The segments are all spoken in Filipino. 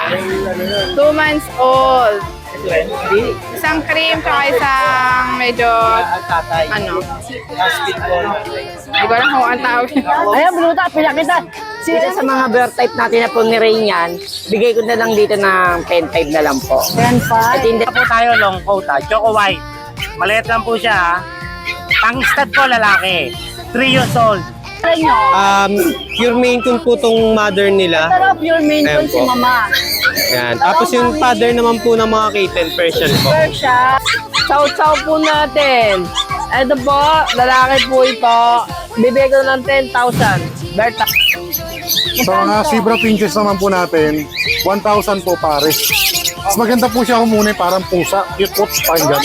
2 months old. Isang cream, tsaka isang medyo, ano, hindi ko alam kung ang tawag. Ayan, Bruta, pinakita. Sila sa mga bear type natin na Pomeranian, bigay ko na lang dito ng pen type na lang po. Pen 5. At hindi po tayo long coat Choco White. Maliit lang po siya ha. Pang-stud po lalaki. 3 years old. Pure Maine Coon po tong mother nila. Pero pure main Ayan si po. mama. Yan. Tapos yung father naman po ng mga kitten, Persian po. Persia. chow-chow po natin. Ito po, lalaki po ito. Bibigay ko ng 10,000. Bear type. So, mga zebra pinches naman po natin, 1,000 po pares. Mas maganda po siya humuni, parang pusa. Cute po, pakinggan.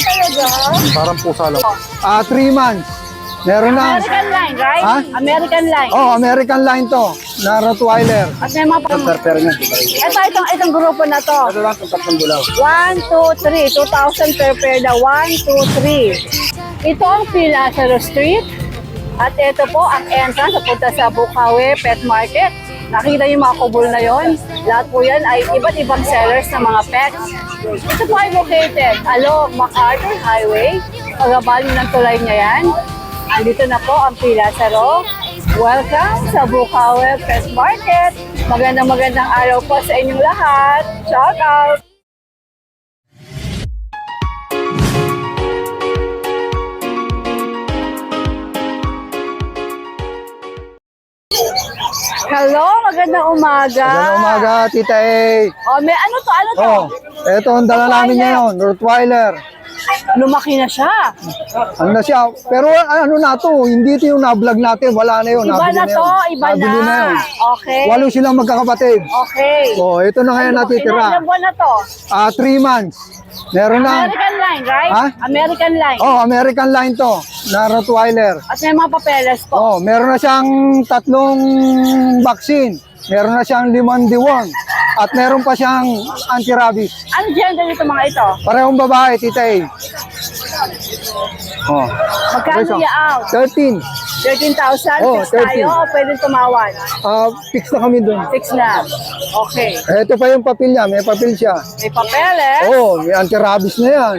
Parang pusa lang. 3 months. Meron na. American line, right? Ha? American line. Oh, American line to, na Rottweiler. At may mga Perper niya. itong grupo na to. Ito lang, itong tatlong bulaw. 1, 2, 3. 2,000 per pair na. 1, 2, 3. Ito ang Pilazaro Street. At ito po ang entrance papunta sa Bukawi Pet Market. Nakita yung mga kubol na yon. Lahat po yan ay iba't ibang sellers ng mga pets. Ito po ay located along MacArthur Highway. Pagabali ng tulay niya yan. Andito na po ang Pilazaro. Welcome sa Bukawi Pet Market. Magandang araw po sa inyong lahat. Shout out! Hello, magandang umaga. Magandang umaga, Tita A. Oh, may ano to? Ano to? Oh, ito ang dala namin ngayon, Rottweiler. Lumaki na siya. Ano na siya? Pero ano na to, hindi ito yung na-vlog natin, wala na yun. Iba nabili na to, yun. iba Nabili na. yun. Okay. 8 silang magkakapatid. Okay. Oh, ito na ngayon natitira. Ilang buwan na to? 3 months. Meron na. American line, right? Ha? American line. Oh, American line to, na Rottweiler. At may mga papeles po. Oh, meron na siyang 3 vaccine. Meron na siyang 5 deworm. At meron pa siyang anti-rabies. Ano gender nito mga ito? Parehong babae, Tita A. Oh. Magkano i-out? 13. 13,000? Oh, Fix tayo 13. o pwedeng tumawad? Fix na kami dun. Fix na. Okay. Ito pa yung papel niya, may papel siya. May papeles. Oh, may anti-rabies na yan.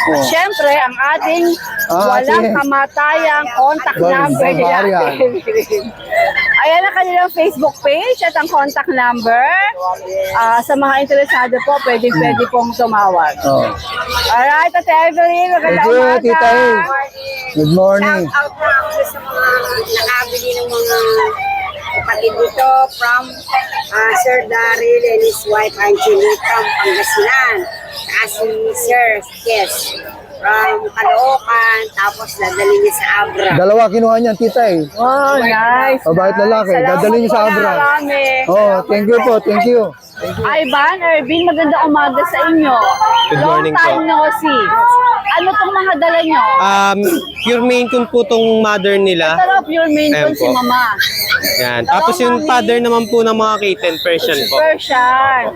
Oh. Siyempre, ang ating walang sige. kamatayang contact number nila. Bavarian. Ayan ang kanilang Facebook page at ang contact number. Sa mga interesado po, pwede pong tumawag. Oh. Alright, Ate Evelyn, magandang Thank you, umaga. Tita A. Good morning. Out na ako sa mga nakabili ng mga kapatid dito from Sir Daryl and his wife Angeline from Pangasinan. Si Sir Kes from Caloocan, tapos dadali niya sa Abra. Dalawa kinuha niyan, Tita A. Oh, nice. Mabait lalaki. Salamat Dadalhin niyo sa po Abra. marami. Oh, thank you po, thank you. Ivan, Ervin, magandang umaga sa inyo. Good morning Long time po. no see. Ano tong mga dala nyo? Pure Maine Coon po tong mother nila. Pero pure main Ayan si po. mama. Yan. Tapos yung father naman po ng mga kitten, Persian po. Persian.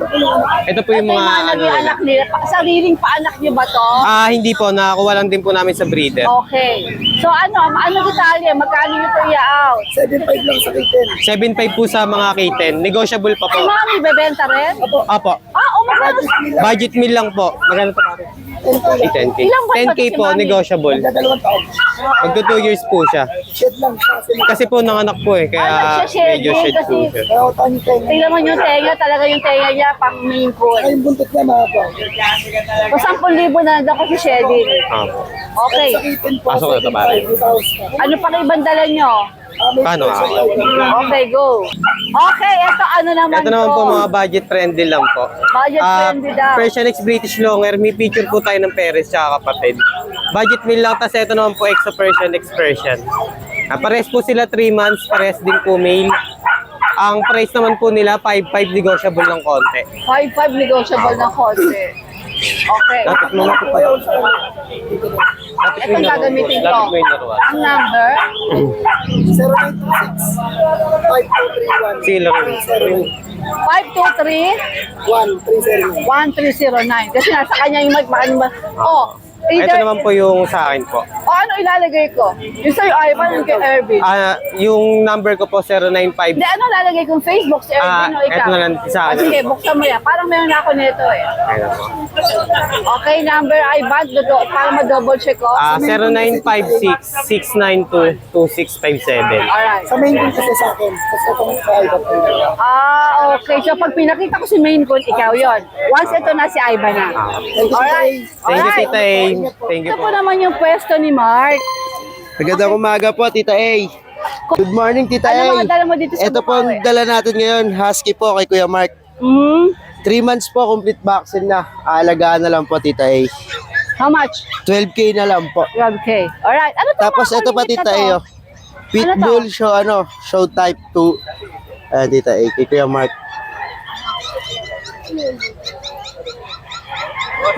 Ito po yung Ito mga ano naging nila. anak nila. Sariling paanak nyo ba to? Hindi po, nakakuha lang din po namin sa breeder. Okay. So ano detalye? Magkano nyo ito i-out? 7.5 po sa mga kitten. Negotiable pa po. Ay, mami, bebenta rin? Opo. Magkano? Budget meal lang po. Magkano po natin? 10K. Ilang buwan ba 10K si po, Mami? negotiable. Magto 2 years po siya. Kasi po nanganak po kaya nagsha-shed medyo din shed po kasi- siya. Tingnan mo yung tenga, talaga yung tenga niya pang main pool. Ay, buntot na mga po. O 10,000 na daw kasi shedding. Opo. Okay. Pasok na ito pare. Ano pang ibang dala nyo? Paano Okay, go. Okay, ito ano naman Ito naman to? po mga budget friendly lang po. Budget friendly daw. Persian X British Longhair, may picture po tayo ng parents tsaka kapatid. Budget meal lang, tas ito naman po Exo Persian X Persian. Pares po sila 3 months, pares din po male. Ang price naman po nila 5.5 negotiable ng konti. 5-5 negotiable ng konti. Okay. Lapit mo na po pa. Itong gagamitin ko. Lapit mo yung laruan. Ang number? 096-5231. 523-1309. Kasi nasa kanya yung Oh, Ito either, naman po yung sa akin po. O ano ilalagay ko? Yung sa'yo, Ivan, and kay Ervin. Yung number ko po, 095. Hindi, ano lalagay kong Facebook? Si Ervin o ikaw? Eto na lang sa akin. Sige, buksan mo yan. Parang meron ako nito eh. Ayun po. Okay, number Ivan, para ma-double check ko. 0956-692-2657. Alright. Sa main din kasi sa akin. Kasi itong private. Okay. So, pag pinakita ko si main con, ikaw yon. Once ito na si Ivan na. Alright. Thank you, Tita A. Thank you Ito po po. naman yung pwesto ni Mark. Magandang umaga po, Tita A. Good morning, Tita Ano A. mga dala mo dito sa Ito po ang Bukawi? dala natin ngayon, husky po kay Kuya Mark. 3 months po, complete vaccine na. Aalagaan na lang po, Tita A. How much? 12K na lang po. 12K. Alright. Ano to? Tapos mga ito pa, kulimit na Tita to? A. Pitbull show type 2. Ayan, Tita A, kay Kuya Mark.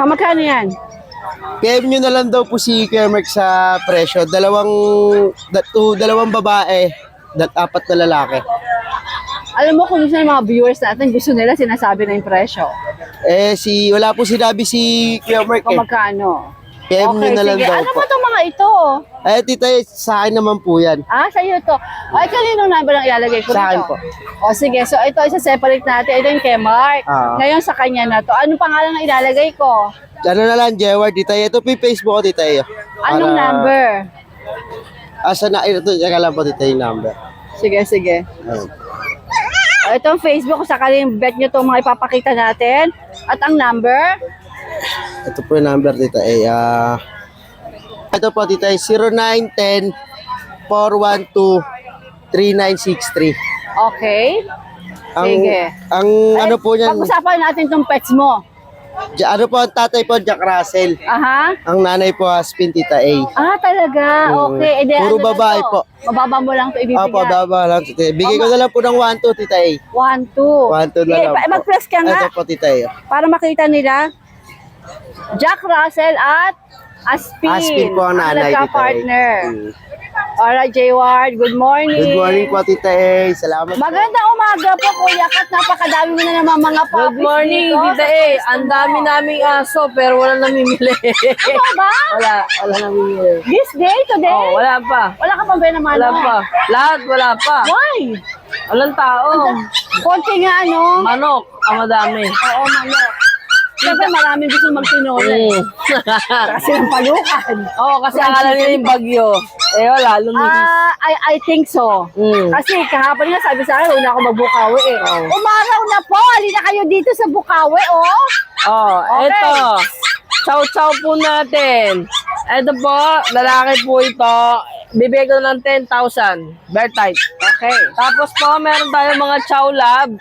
Magkano yan? PM nyo na lang daw po si Kuya Mark sa presyo. Dalawang babae, 4 na lalaki. Alam mo kung sino yung mga viewers natin, gusto nila sinasabi na yung presyo. Wala po sinabi si Kuya Mark Kung eh. magkano. PM nyo na lang sige. daw Ano po. ba itong mga ito? Tita A, sa akin naman po yan. Sa'yo ito. Ay, kanino number ang ilalagay ko Sa akin dito? po. O sige, so ito isa-separate natin. Ito yung kay Mark. Ngayon sa kanya na to. Anong pangalan ang ilalagay ko? Ano na lang, Jeward, Tita A. Ito po yung Facebook ko, Tita A. Anong number? Ito, tsaka lang po, Tita A, yung number. Sige. Ayun. Ito ang Facebook, kung sakaling bet nyo itong mga ipapakita natin. At ang number? Ito po yung number, Tita A. Ito po, Tita A, 0910-412-3963. Okay. Sige. Ang ano po yan, Pag-usapan natin itong pets mo. ano po, ang tatay po, Jack Russell. Aha. Ang nanay po, Aspin, Tita A. Talaga. Okay. Edi, Puro ano na babae to? po. Mababa mo lang ito ibibigay. Baba lang, Tita A. Bigay ko na lang po ng 1-2, Tita A. 1, 2. 1-2 na lang po. Mag-press ka nga. Ito po, Tita A. Para makita nila. Jack Russell at Aspin. Aspin po ang nanay, Tita A. Nagka-partner. Alright, Jayward. Good morning. Good morning po, Tita A. Salamat po. Magandang umaga po, Kuya Kat. Napakadami mo na naman mga puppies Good morning, dito. Tita A. Ang dami naming aso, pero wala namimili. Ano ba? wala namimili. This day, today? Wala pa. Wala ka pang benamano? Wala pa. Lahat, wala pa. Why? Walang tao. Konti nga, ano? Manok, ang madami. Oo, manok. Siyempre, maraming gusto magtinola. Kasi yung palukan. Kasi akala nila yung bagyo. Wala, luminis. I think so. Kasi kahapon nga sabi sa akin, huwag na ako magbukawi eh. Umaraw na po! Halina kayo dito sa Bukawi, oh! Okay. Eto. Chow-chow po natin. Ito po, lalaki po ito. Bibigay ko ng 10,000. Bear type. Okay. Tapos po, meron tayong mga chow lab.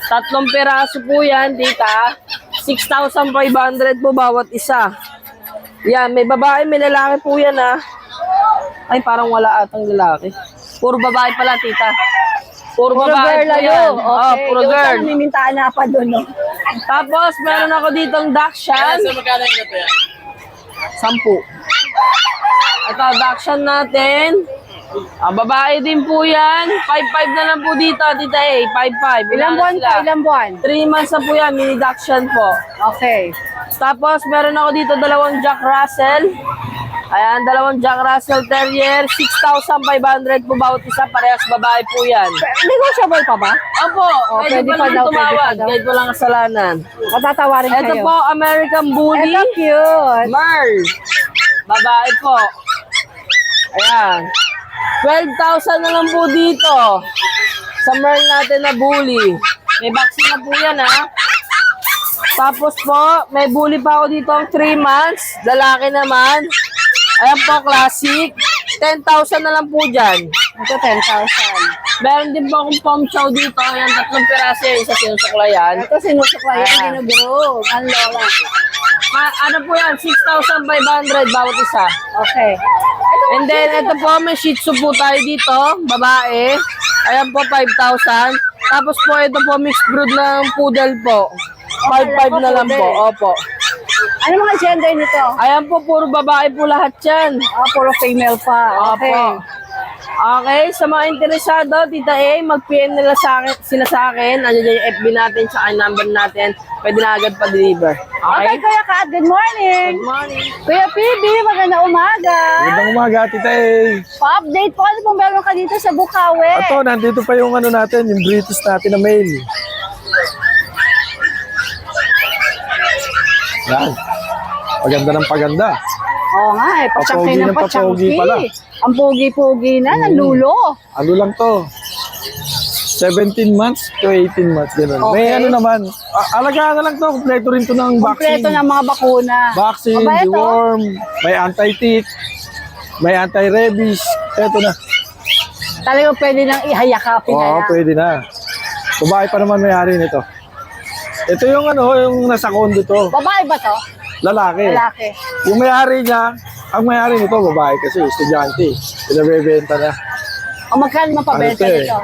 3 piraso po yan, tita. 6,500 po bawat isa. Yan, may babae, may lalaki po yan, Ay, parang wala atang lalaki. Puro babae pala, tita. Puro babae girl po ano? yan. Okay. Puro Yung girl. isa namimintaan na pa doon, no? Tapos, meron ako ditong Dachshund. Magkano yung ito yan? 10. Ito, Dachshund natin. Babae din po yan. 5'5 na lang po dito, tita A. 5'5. Ilang buwan ka? Ilang buwan? 3 months na po yan, mini Dachshund po. Okay. Tapos, meron ako dito 2 Jack Russell. Ayan, 2 Jack Russell Terrier. 6,500 po bawat isa. Parehas babae po yan. Negotiable pa ba? Opo, pwede pwede pa pa lang daw, pwede tumawag. pa daw. Kahit walang kasalanan. Matatawarin kayo. Ito po, American Bully. Ito cute. Merl. Babae po. Ayan. 12,000 na lang po dito. Sa Merl natin na Bully. May vaccine na po yan, Tapos po, may bully pa ako dito ang 3 months. Lalaki naman. Ayan po, classic. 10,000 na lang po dyan. Ito 10,000. Meron din po akong pom chow dito. Ayan, 3 piraso yung isa sinusuklayan. Ito sinusuklayan, ginugro. Ang lola. Ano po yan? 6,500 bawat isa. Okay. And then, ito po, may shih tzu po tayo dito. Babae. Ayan po, 5,000. Tapos po, ito po, mixed brood ng poodle po. 5,500 na lang po. Opo. Ano mga gender nito? Ayan po, puro babae po lahat yan. Puro female pa. Okay. Opo. Okay, sa mga interesado, Tita A, mag-PM nila sila sa akin. Ano yung FB natin, tsaka yung number natin. Pwede na agad pa-deliver. Okay, Okay? Kuya Kat, good morning. Good morning. Kuya PB, magandang umaga. Magandang umaga, Tita A. Pa-update po, ano pong meron ka dito sa Bukawi? Ito, nandito pa yung ano natin, yung British natin na mail. Yan. Paganda ng paganda. Oo nga eh, pa-chunky Papogi na ng papogi pa-chunky. pala. Ang pogi-pogi na, nalulo. Ano lang to? 17 months to 18 months, gano'n. May Okay. ano naman, alagaan na lang to, kompleto rin to ng vaccine. Kompleto ng mga bakuna. Vaccine, Aba, ito. deworm, may anti-tick, may anti-rabies. Eto na. Talagang pwede nang ihayakapin na Oo, lang. pwede na. Babae pa naman may-ari nito. Ito yung ano, yung nasa condo to. Babae ba to? Lalaki. Lalaki. Yung may-ari niya, ang may-ari nito, babae kasi, estudyante. Pinabebenta na. O magkano mapabenta Ano to eh? nito?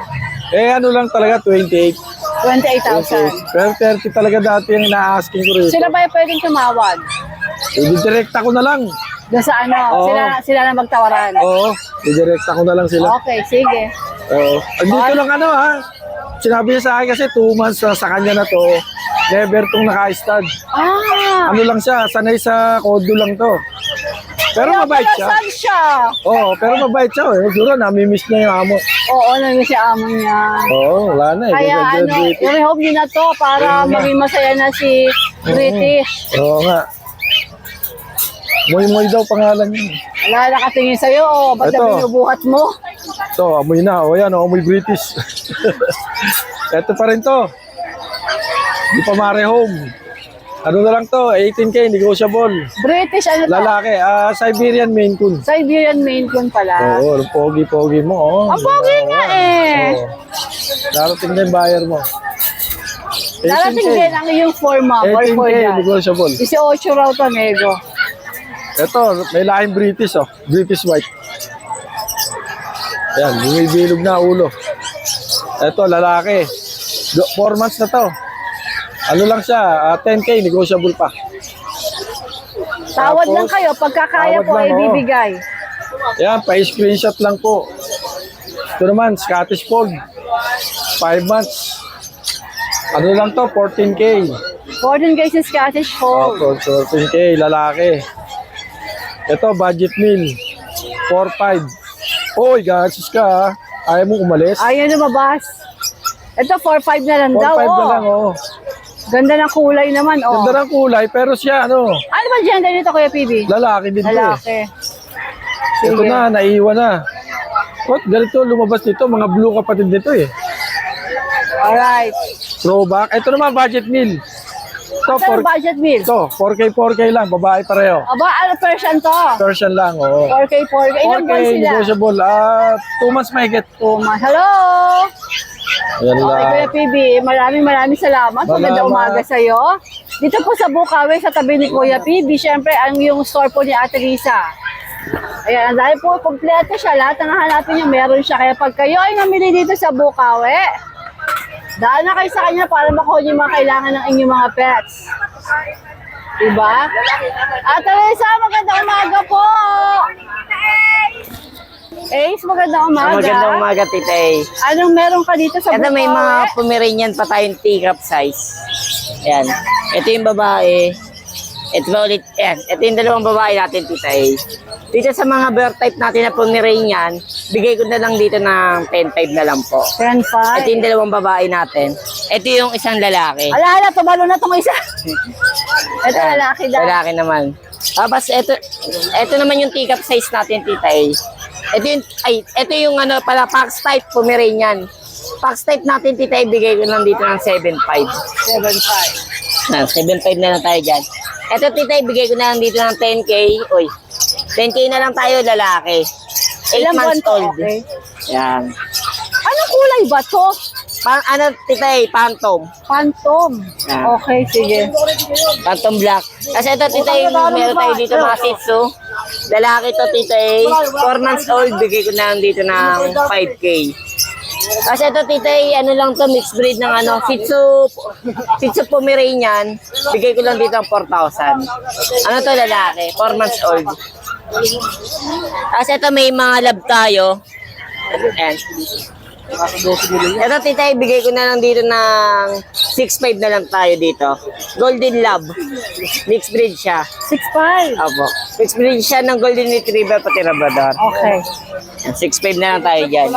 Ano lang talaga, 28. 28,000. Pero 30 talaga dati yung ina-asking ko rin. Sila ba yung pwedeng tumawag? Didirekta ko na lang. Doon sa ano? Oo. Sila na magtawaran. Oo, didirekta ko na lang sila. Okay, sige. Oo. Andito lang ano ha. Sinabi niya sa akin kasi 2 months na sa kanya na to. Never tong naka-stud. Ah! Ano lang siya, sanay sa kodo lang to. Pero Kaya mabait pala siya. saan siya? Oo, pero mabait siya. Siguro namimiss niya yung amo. Oo, nandun si amo niya. Oo, wala na eh. Kaya ano, Graduate. i-rehope niyo na to para maging masaya na si British. Oo nga. Moy-moy daw pangalan niya. Wala nakatingin sa'yo, o ba't Ito. na binubuhat mo? Ito, amoy na. O yan, amoy British. Ito pa rin to. Di pa mare home. Ano na lang to, 18K, negotiable. British, ano to? Lalaki, Siberian Maine Coon. Siberian Maine Coon pala. Oo, pogi-pogi mo. Oh. Ang pogi nga eh. Oo. Darating na yung buyer mo. Darating din ang iyong for mom or for 18K, dad. negotiable. 18 raw to, nego. Ito, may lahing British, oh. British white. Yan, bumibilog na ulo. Ito, lalaki. 4 months na to. Ano lang siya, 10K, negotiable pa. Tawad Tapos, lang kayo, pagkakaya tawad po ay lang, oh. bibigay. Yan, pa-screenshot lang po. Ito naman, Scottish Fold. 5 months. Ano lang to, 14K. 14 cases Scottish Fold. 14K, lalaki. Ito, budget meal. 4-5. Oy, gasis ka ha. Ayaw mo umalis? Ayaw lumabas. Ito, 4-5 na lang 4-5 daw. na lang, oh. Ganda ng kulay naman, oh. Ganda ng kulay, pero siya, ano, Ano ba gender nito, Kuya PB? lalaki din to eh. Lalaki. Ito Sige. na, naiwan na. What? Ganito, lumabas dito. Mga blue kapatid nito eh. Alright. Throwback. Ito naman, budget meal. Ito, Saan budget meal? ito 4K lang. Babae pareho. Aba, ano Persian to? Version lang, oo. 4K. Ilang 4K, buwan sila? negotiable. 2 months mahigit. Hello! Yan Okay, Kuya lang. PB, maraming salamat. Magandang umaga sa'yo. Dito po sa Bukawi, sa tabi ni Kuya PB, syempre, ang yung store po ni Ate Risa. Ayan, dahil po kompleto siya, lahat na hanapin niyo, meron siya. Kaya pag kayo ay namili dito sa Bukawi, daan na kayo sa kanya para makuha niyo yung mga kailangan ng inyong mga pets. Diba? Ate Risa, magandang umaga po! Ace, magandang umaga. Magandang umaga, Tita A. Anong meron ka dito sa Ito Bukawi? may mga Pomeranian pa tayong teacup size. Ayan. Ito yung babae. Ito ba ulit? Ayan. Ito yung dalawang babae natin, Tita A. Dito sa mga bear type natin na Pomeranian, bigay ko na lang dito ng 10.5 na lang po. 10.5. Ito yung dalawang babae natin. Ito yung isang lalaki. Ala, tumalo na itong isa. Ito Ayan. lalaki daw. Lalaki naman. Tapos ito naman yung teacup size natin, Tita A. Ito yung ano pala, Pax type Pomeranian. Pax type natin, Tita A, bigay ko lang dito ng 7.5. 7.5. 7.5 na lang tayo dyan. Ito, Tita, bigay ko na lang dito ng 10K. Uy, 10K na lang tayo, lalaki. 8 Ilang buwan months to? old. Okay. Yan. Anong kulay ba to? Ano, Tita, phantom. Phantom. Yan. Okay, sige. Phantom black. Kasi ito, Tita, meron tayo dito mga Shih Tzu. Lalaki to, Tita, 4 months old. Bigay ko na lang dito ng 5K. Kasi ito, Tita, ano lang to, mixed breed ng ano, Shih Tzu Pomeranian. Bigay ko lang dito ng 4,000. Ano to, lalaki? 4 months old. Kasi ito, may mga lab tayo. Ayan. Ito, tita, ibigay ko na lang dito ng 6'5 na lang tayo dito. Golden Lab. Mixed breed siya. 6'5". Opo. Mixed breed siya ng Golden Retriever pati Labrador. Okay. 6'5 na lang tayo dyan.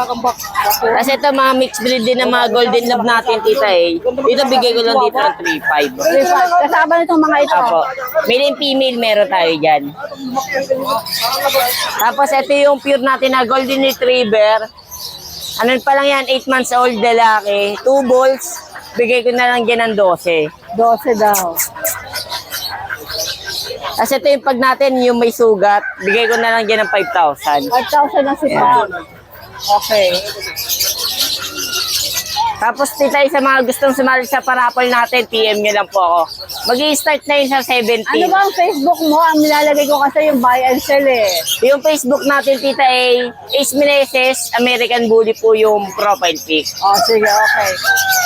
Kasi ito, mga mixed breed din ng mga Golden Lab natin, tita eh. Dito, bigay ko lang dito ng 3'5. 3'5". Kasama nitong mga ito. Opo. Male and female meron tayo dyan. Tapos ito yung pure natin na Golden Retriever. Ano pa lang yan, 8 months old lalaki, 2 balls, bigay ko na lang dyan ng 12. 12 daw. Kasi ito yung pag natin, yung may sugat, bigay ko na lang dyan ng 5,000. 5,000 na si Pam. Okay. Tapos tita, sa mga gustong sumali sa parapol natin, PM nyo lang po ako. Mag-i-start na yun sa 17. Ano ba ang Facebook mo? Ang nilalagay ko kasi yung buy and sell eh. Yung Facebook natin, tita, Ace Meneses, American Bully po yung profile pic. Oh, sige, okay.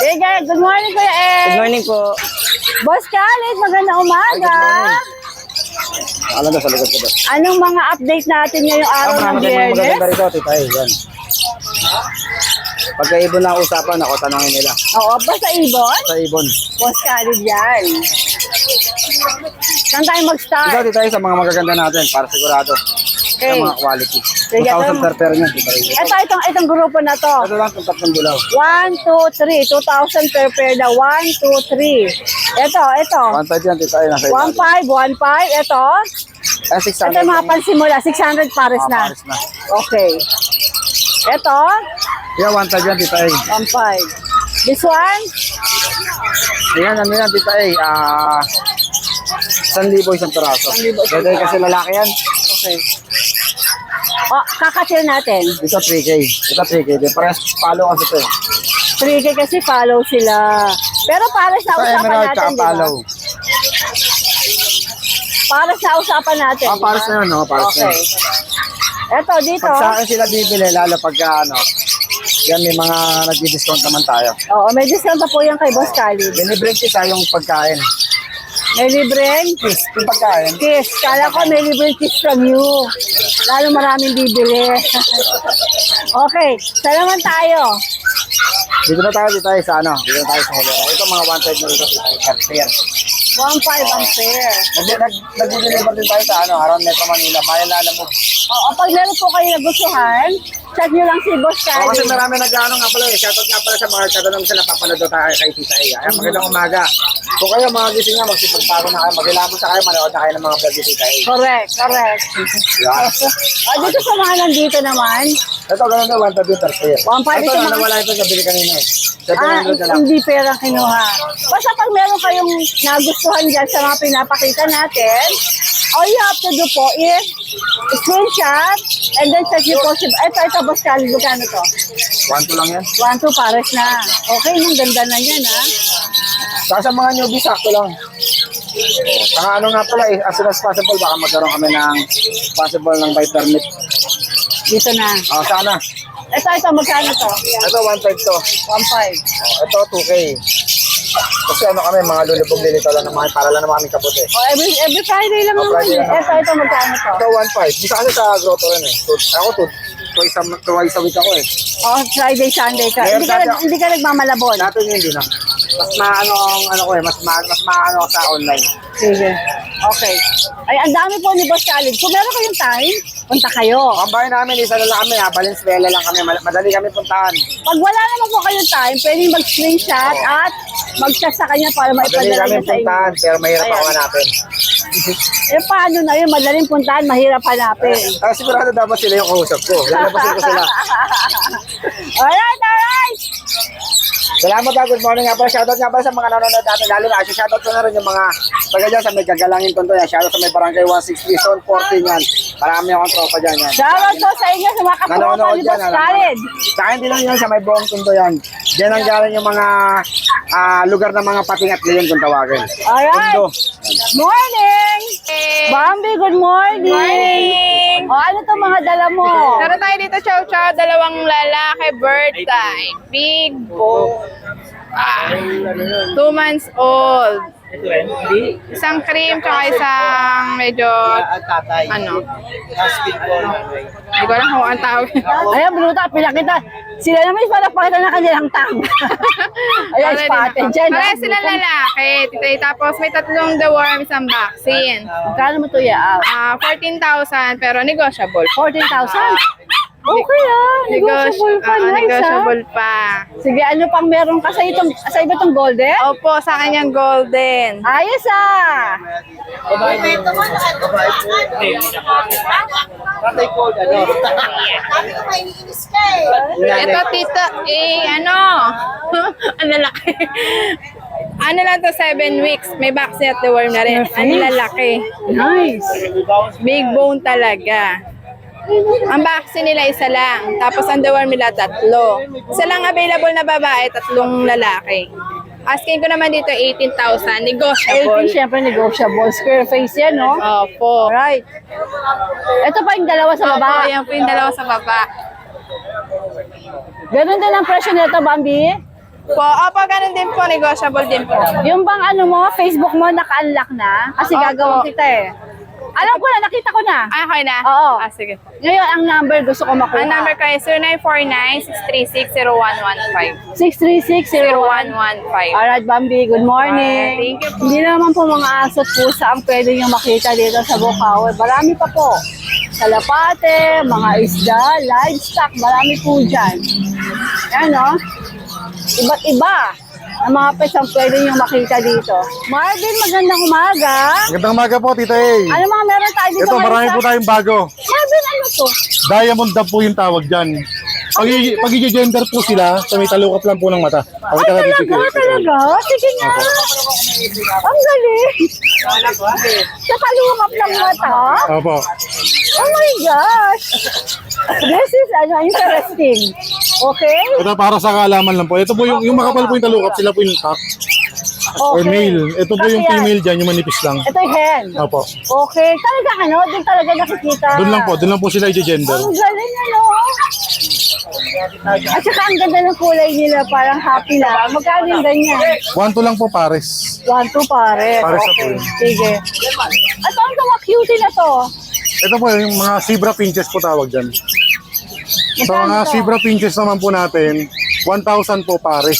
Sige, good morning Kuya Ed. Good morning po. Boss Khalid, magandang umaga. Alam na sa likod ko ba? Anong mga update natin ngayong araw ng Biyernes? Maganda rito, tita. Yan. Pagka ibon na usapan, ako tanongin nila. Oo, basta ibon? Sa ibon. Boss Khalid yan. Saan tayo mag-start? Ikaw, tita, sa mga magaganda natin, para sigurado. Okay. Sa mga quality. Sige, 2,000 per pair niya, tita. Itong grupo na to. Ito lang, itong tatlong dilaw. 1, 2, 3. 2,000 per pair na. 1, 2, 3. Ito. 1,500 yan, tita. Nasa 1,500, 1,500. Ito. 600. Ito yung mga pansimula. 600 pares na. Pares na. Okay. Ito. Yeah, 1,500 yan, tita. 1,500. This one. Ayan, ano yan, tita. 1,000 isang piraso. 1,000 isang Pwede kasi lalaki yan. Okay. O, kakatil natin. Ito 3K. Ito 3K. Parehas follow kasi ito. 3K kasi follow sila. Pero para sa Ito usapan emerald natin, tsaka di ba? follow. Para sa usapan natin. Ah, pares na yun, no? Pares na Okay. yun. Ito, dito. Pag sa akin sila bibili, lalo pagka yan may mga nag-discount naman tayo. Oo, may discount pa po yan kay Boss Khalid. Binibrink isa yung pagkain. May libreng Kiss, yung pagkain. kiss. Kala ko may libreng kiss from you. Lalo maraming bibili. Okay, saan naman tayo? Dito na tayo sa Dito na tayo sa Holera. Ito mga 1,500 na rito, tita. Cartier. 1,500 ang pair. Nag-deliver din tayo sa around Metro Manila. Bayan Lalamog. Oo, pag meron po kayo nagustuhan, chat nyo lang si Boss Oo, kasi Khalid. marami nag-ano nga pala Shoutout nga pala sa mga tatanong sa napapanood tayo kay Tita A. Ayan, magandang umaga. Kung kayo mga gising nga, magsipagbago na kayo, magilabos na kayo, manood na kayo ng mga vlog ni Tita A. Correct. Yan. Dito sa mga nandito naman, Ito, ganun na, 1,500 per pair. 1,500 Ito, sa mga- nawala ito, nabili kanina eh. 700 na lang. hindi pera kinuha. Basta pag meron kayong nagustuhan dyan sa mga pinapakita natin, all you have to do po is screenshot and then check nyo po. Ito, Boss Khalid, magkano to? 1,2 lang yan. 1, 2 pares na. Okay, ang ganda na yan, ha? Saka sa mga newbie, sakto lang. Saka ano nga pala as soon as possible, baka magkaroon kami ng possible ng buy permit. Dito na. Sana. Ito, magkano to? Ito, 1,500 to. 1,500. Ito, 2K. Kasi kami, mga lulubog dito lang naman, para lang naman kami kaputi. Every Friday lang naman. Friday lang. Ito, magkano to? Ito, 1,500. Dito kasi sa grotto rin eh. Ako, twice a week ako eh. Oh, Friday, Sunday ka. Meron tayo. Hindi ka nagmamalabon. Dati hindi na. Mas maano ang ano ko eh, mas maano ako sa online. Sige. Okay. Ay, ang dami po ni Boss Khalid. Kung meron kayong time, punta kayo. Ang bahay namin, isa na lang kami ha, Valenzuela lang kami, madali kami puntahan. Pag wala naman po kayong time, pwedeng mag-screenshot at mag-chat sa kanya para Madali maipadala kami niya sa inyo. puntahan, pero mahirap Ayan. ako hanapin. Paano na yun? Madaling puntahan, mahirap hanapin. Sigurado dapat sila yung kausap ko. Lalabasin ko sila. Alright! Salamat ha, good morning nga pala. Shoutout nga pala sa mga nanonood natin. Lalo na, shoutout ko na rin yung mga taga dyan sa may gagalangin tondo yan. Shoutout sa may barangay 163, zone 14 yan. Marami akong tropa dyan yan. Shoutout po sa inyo sa mga katropa Nanonood ni dyan, Boss Khalid. Sa akin din lang yan, sa may buong tondo yan. Diyan ang galing yung mga lugar ng mga pating at leon kung tawagin. Alright! Tondo. Morning! Bambi, good morning! Morning! O, ano to mga dala mo? Meron tayo dito, chow chow, dalawang lalaki, bird type. Big bull. 2 months old. Isang cream, tsaka isang medyo, ano, hindi ko alam kung ang tawag. Ayan, bruta, pinakita. Sila naman para pakita na kanilang tang. Ayan, spotted dyan. Parehas sila lalaki, titay. Tapos may tatlong the worm, isang vaccine. Magkano mo ito ya? 14,000 pero negotiable. 14,000? Okay negotiable pa, nice negotiable pa. Sige, ano pang meron ka sa iba itong golden? Opo, sa kanyang golden. Ayos Ito, tito, ano? Ang lalaki. Ano lang to, 7 weeks. May vaccine at the worm na rin. Ang lalaki. Nice. Big bone talaga. Ang vaccine nila isa lang. Tapos ang deworm nila 3. Isa lang available na babae, 3 lalaki. Asking ko naman dito 18,000. Negotiable. 18, syempre negotiable. Square face yan, no? Opo. Alright. Ito pa yung dalawa sa baba. Opo, yan po yung dalawa sa baba. Ganun din ang presyo nito, Bambi? Opo, ganun din po. Negotiable din po. Yung bang ano mo, Facebook mo, naka-unlock na? Kasi Opo. gagawin kita eh. Alam ko na, nakita ko na. Okay na? Oo. Sige. Ngayon, ang number gusto ko makuha. Ang number ko ay 0949-636-0115. 636-0115. Alright, Bambi, good morning. Thank you po. Hindi naman po mga asot pusa ang pwede nyo makita dito sa Bukawi. Marami pa po. Kalapate, mga isda, livestock, marami po dyan. Yan, no? Iba't iba ang mga pets ang pwede nyo makita dito. Marvin, magandang umaga. Magandang umaga po, Tita A. Ano mga meron tayo dito? Ito, marami po tayong bago. Marvin, ano to? Diamond dove po yung tawag dyan. Pag i-gender po sila, sa may talukap lang po ng mata. Ay, talaga? Sige nga. Ang galing. Sa kalungap ng mata? Opo. Oh my gosh. This is interesting. Okay? Ito para sa kaalaman lang po. Ito po yung makapal po yung talukap, sila po yung cock or male. Ito po yung female dyan, yung manipis lang. Ito yung hen. Opo. Okay. Talaga doon talaga nakikita. Doon lang po sila i-gender. Ang galing At saka ang ganda ng kulay nila, parang happy na. Magkano yung ganyan? 1-2 lang po pares. 1-2 pare. Pares na po Okay. yun. Sige. At ang mga cutie na to? Ito po yung mga zebra pinches po tawag dyan. So mga zebra pinches naman po natin, 1,000 po pares.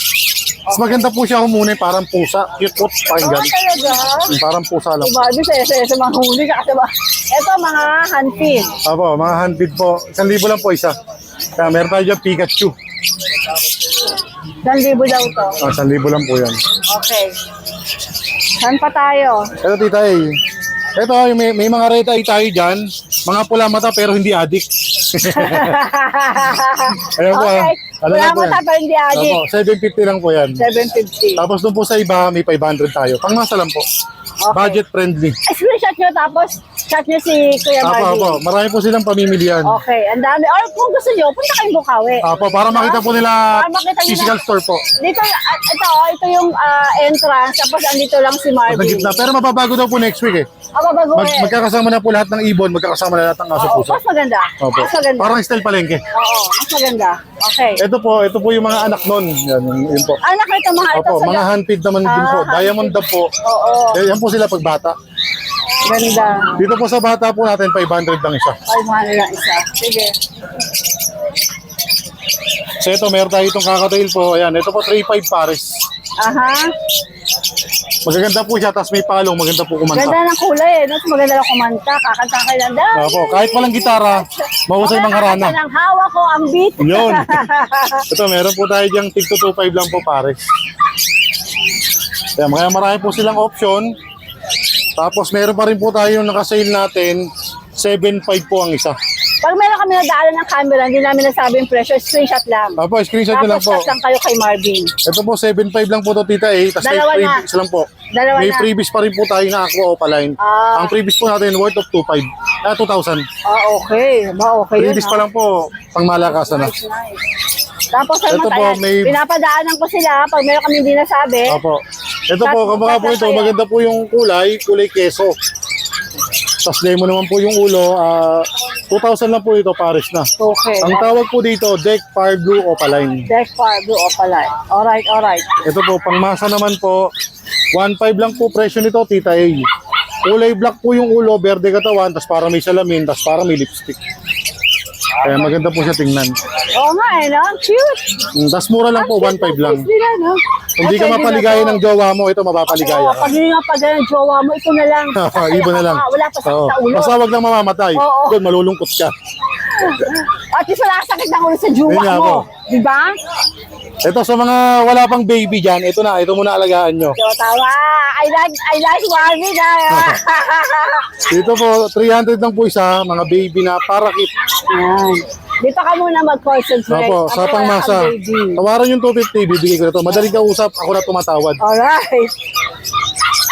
Mas maganda po siya humuni, parang pusa. Cute po, pakinggan. Talaga? Parang pusa lang. Diba? Sa mga huli ka. Diba? Ito mga handpin. Apo, mga handpid po. 1,000 lang po isa. Kaya meron tayo dyan Pikachu. 1,000 daw to. 1,000 lang po yan. Okay. Saan pa tayo? Ito tita eh. Ito, may mga red eye tayo dyan. Mga pula mata pero hindi addict. Ayan po. Okay. Ano Wala lang po mo yan? tapos hindi adik. Opo, 750 lang po yan. 750. Tapos doon po sa iba, may 500 tayo. Pangmasa lang po. Okay. Budget friendly. Screenshot nyo tapos chat nyo si Kuya Apo, Marvin. apo. Marami po silang pamimilian. Okay, ang dami. Or kung gusto nyo, punta kayong Bukawi. Apo, para makita po nila Para makita nila. physical store po. Dito, ito yung entrance, tapos andito lang si Sa Marvin. gitna. Pero mababago daw po next week eh. Babaguhin. Magkakasama na po lahat ng ibon, magkakasama na lahat ng aso Oo, puso. mas maganda. Opo. Mas maganda. Parang style palengke. Oo, mas maganda. Okay. Ito po yung mga anak nun. Yun po. Anak ko ito mga ito. Opo, mga handpid naman din po. Diamond dove po. Oo, Yan po sila pag bata. ganda. Dito po sa bata po natin, 500 lang isa. Ay, mahal lang isa. Sige. So ito, meron tayo itong kakatail po. Ayan, ito po 3-5 pares. Aha. Magaganda po siya, tapos may palong, maganda po kumanta. Ganda ng kulay eh. No? Maganda lang kumanta. Kakanta kayo ng dami. Opo, kahit walang gitara, mahusay Okay, mangharana. kakanta ng hawa ko ang beat. Yun. Ito, meron po tayo diyang tig 225 lang po pares. Ayan, kaya marami po silang option. Tapos meron pa rin po tayo yung nakasale natin, 7.5 po ang isa. Pag meron kami nadaanan ng camera, hindi namin nasabi yung presyo, screenshot lang. Opo, screenshot nyo lang po. Tapos chat lang kayo kay Marvin. Ito po, 7.5 lang po to tita eh. Tapos may Dalawa na. freebies lang po. Dalawa May na. freebies pa rin po tayo na Aqua Opaline. Ang freebies po natin worth of 2,000. Okay. Okay yun. Freebies pa lang po, pang malakasan na. Nice. Tapos Ito po, may- pinapadaanan ko sila pag meron kami hindi nasabi. Opo. Ito po, kumbaga po ito, maganda po yung kulay keso. Tapos lemon naman po yung ulo, 2,000 lang po ito, pares na. Okay. Ang tawag po dito, Deck Fire Blue Opaline. Deck Far Blue Opaline. Alright. Ito po, pangmasa naman po, 1.5 lang po presyo nito, Tita A. Kulay black po yung ulo, berde katawan, tapos para may salamin, tapos para may lipstick. Kaya maganda po siya tingnan. Oo nga eh, no? Cute. Tapos mura lang po, 1.5 lang. Nila, no? Kung di ka mapaligaya ng jowa mo, ito mapapaligaya Oo, ka. pag hindi nga pa ng jowa mo, ito na lang. Iba na lang. Wala pa sakit Oo. sa ulo. Basta wag lang mamamatay. Oo. Doon, malulungkot ka. At isa lang sakit ng ulo sa jowa Yun nga mo. po. Di ba? Ito sa mga wala pang baby dyan, ito muna alagaan nyo. So, tawa. I like Marvin, ah. Dito po, 300 lang po isa, mga baby na parakit. Yan. Dito ka muna mag-concentrate. Opo, sa Kasi wala pangmasa. kang baby. Tawaran yung 250, bibigay ko na to. Madaling kausap, ako na tumatawad. Alright.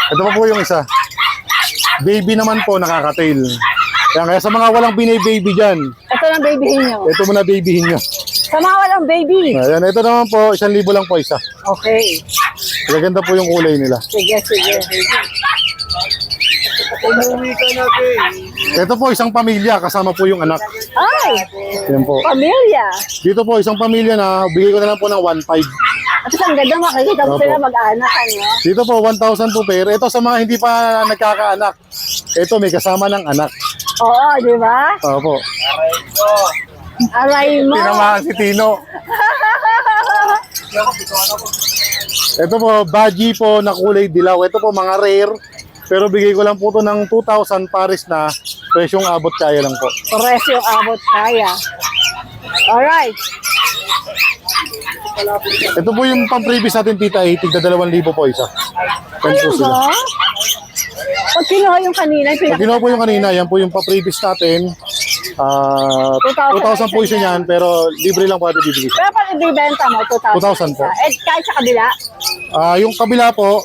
Ito pa po yung isa. Baby naman po, nakaka-tail. Kaya sa mga walang binay-baby dyan, Ito na babyhin nyo. ito muna babyhin nyo. Sa mga walang baby. Ayan, ito naman po, 1,000 lang po isa. Okay. Maganda po yung kulay nila. Sige, sige. Ito po, isang pamilya, kasama po yung anak. Ay, Yan po. pamilya. Dito po, isang pamilya na, bigay ko na lang po ng 1.5. At ang ganda makikita mo Opo. sila mag-anak, ano? Dito po, 1,000 po pair. Ito sa mga hindi pa nagkakaanak. Ito, may kasama ng anak. Oo, di ba? Opo. Aray mo. Tinamaan si Tino. Ito po, baji po na kulay dilaw. Ito po, mga rare. Pero bigay ko lang po to ng 2,000 pares na presyong abot kaya lang po. Pores yung abot kaya. Alright. Ito po yung pang-previous natin, Tita, 2,000 po isa. Yan po Ano sila. ba? Pag kinuha yung kanina, yung Pag ginawa po yung kanina, yan po yung pa-previous natin. 2,000 po isa niyan, pero libre lang po natin bibigay. Pero pag ibibenta mo, 2,000 2,000 po. Eh, kahit sa kabila? Yung kabila po,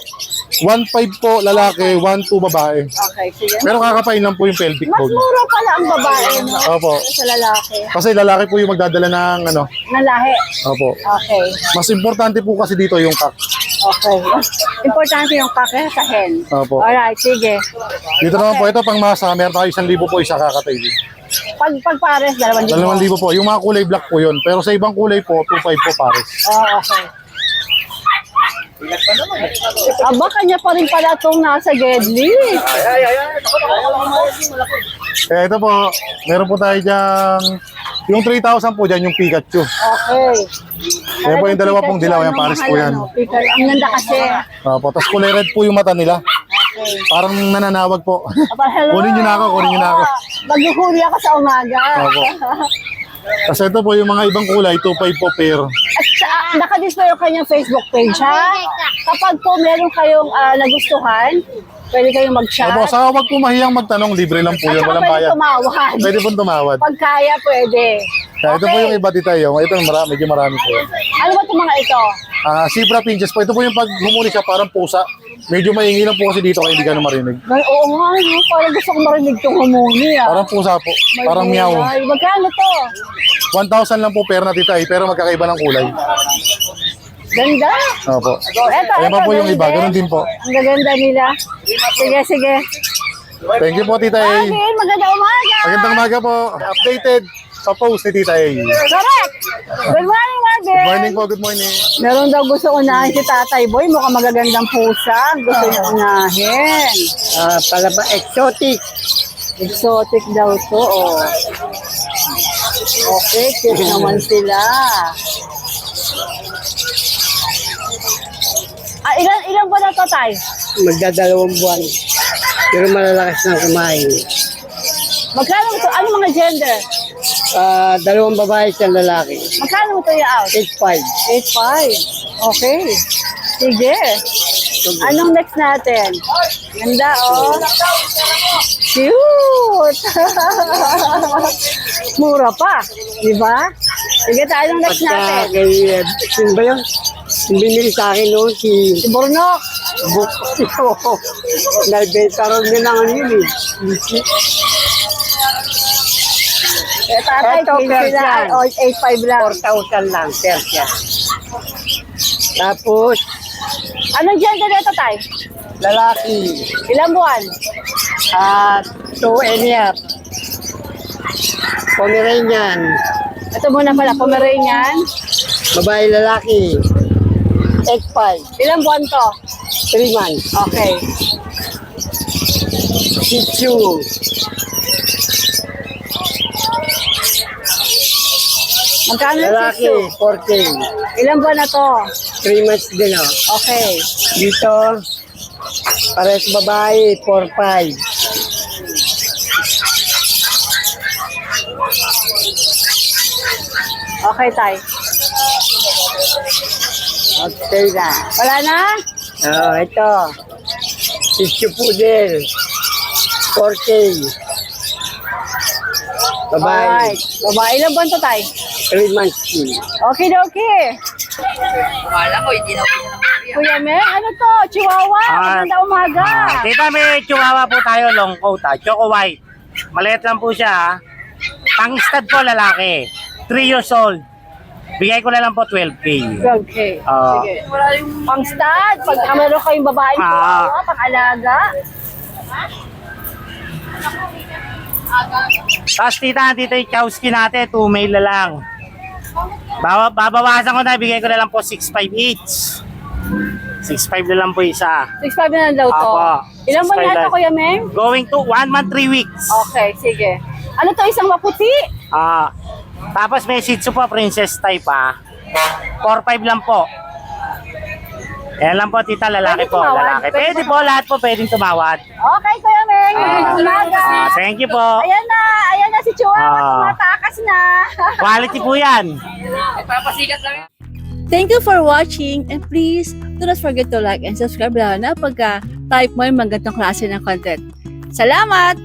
1.5 po lalaki, 1.2 babae. Okay, sige. Pero kakapain lang po yung pelvic Mas bone. mura pala ang babae, no? Opo. Sa lalaki. Kasi lalaki po yung magdadala ng ano. Ng lahi. Opo. Okay. Mas importante po kasi dito yung cock. Okay. Importante yung kake sa hen. Opo. Alright, sige. Dito naman po, ito pang masa, meron tayo 1,000 po isa kakatay. Pag pares, 2,000. 2,000 po. Yung mga kulay black po yun. Pero sa ibang kulay po, 2,500 po pares. Oh, okay. Aba, kanya pa rin pala itong nasa Gedli. Kaya ito po, meron po tayo dyan, yung 3,000 po dyan, yung Pikachu. Okay. Yan po yung dalawa pong dilaw, yan pares po yan. Pikachu. Ang ganda kasi. Opo, tapos kulay red po yung mata nila. Parang nananawag po. Aba, hello. Kunin nyo na ako, kunin nyo na ako. Maghuhuli ako sa umaga. Opo. Kasi ito po yung mga ibang kulay, 2,500 po pair. At nakadisplay yung kanyang Facebook page, ha? Kapag po meron kayong nagustuhan, pwede kayong mag-chat. Opo, saka wag po mahiyang magtanong, libre lang po At yun, saka walang pwede bayad. tumawad. Pwede po tumawad. Pag kaya, pwede. Kaya ito po yung iba dito yung, ito medyo marami po. Ano ba itong mga ito? Zebra pinches po, ito po yung pag humuli siya parang pusa. Medyo maingay lang po kasi dito kaya hindi ka na marinig. Oo nga, no? Parang gusto ko marinig itong humuli, ah. Parang pusa po, May parang meow. gulay. Magkano to? 1,000 lang po pair na tita pero magkakaiba ng kulay. Ganda. Opo. Eto, Ayan pa po yung iba, din. ganun din po. Ang gaganda nila. Sige, sige. Thank you po Tita A. Marvin, maganda umaga. Magandang umaga po. Updated sa post ni Tita A. Correct. Good morning, Marvin. Good morning po, good morning. Meron daw gusto unahin si Tatay Boy. Mukhang magagandang pusa. Gusto niya unahin. Pala ba exotic? Exotic daw to, oh. Okay, cute naman sila. Ilan ba na to, Tay? Magdadalawang buwan. Pero malalakas na kumain. Magkano to? Ano mga gender? Dalawang babae at lalaki. Magkano to yung out? 8.5. 8.5. Okay. Sige. Anong next natin? Ganda, oh. Cute! Mura pa. Di ba? Sige, tayo ng next natin. Kay, sino ba yun? Yung binili sa akin noon, si Si Bornok. Bukyo. Naibenta rin din ang yun eh. Tatay, Ito, 15 lang. Persian. O, 8.5 lang. 4,000 lang, Persia. Tapos, Anong gender nito, Tay? lalaki, Ilang buwan? 2.5. Pomeranian, Ito muna pala, Pomeranian. babae lalaki, 8.5. Ilang buwan to? 3 months. Okay. Shih Tzu. Magkano yung Lalaki, Shih 4K. Tzu? Ilan ba na to? 3 months din, oh. Okay. Dito, pares babae, 4-5. Okay, tay. Okay na. Wala na? Oh, ito. Shih Tzu Poodle. 4K. Babae. Alright. Babae, ilan ba to, tay? 3 months din. Okay, okay. Kuya Meng, ano to? Chihuahua? Maganda umaga. Tita, may chihuahua po tayo, long coat, Choco White. Maliit lang po siya, ha. Pang-stud po, lalaki. 3 years old. Bigay ko na lang po 12K. 12K. Sige. Pang-stud, pag meron kayong babaeng chihuahua, pang-alaga. Tapos tita, dito yung Chowski natin, 2 male na lang. Babawasan ko na, bigay ko na lang po 6.5 each. 6.5 na lang po isa. 6.5 na lang daw to. Apo. Ilan ba 6.5 na ito, lang. Kuya Meng? Going to 1 month, 3 weeks. Okay, sige. Ano to, isang maputi? Tapos may Shih Tzu po, princess type, ha. 4.5 lang po. Yan lang po, tita, lalaki Pwede po. tumawad? Lalaki. Pwede po, lahat po pwedeng tumawad. Okay, Kuya Meng. Umaga. Thank you po. Ayan na si Chihuahua, tumatakas na. Quality po yan. Thank you for watching and please do not forget to like and subscribe lalo na pagka type mo yung magandang klase ng content. Salamat!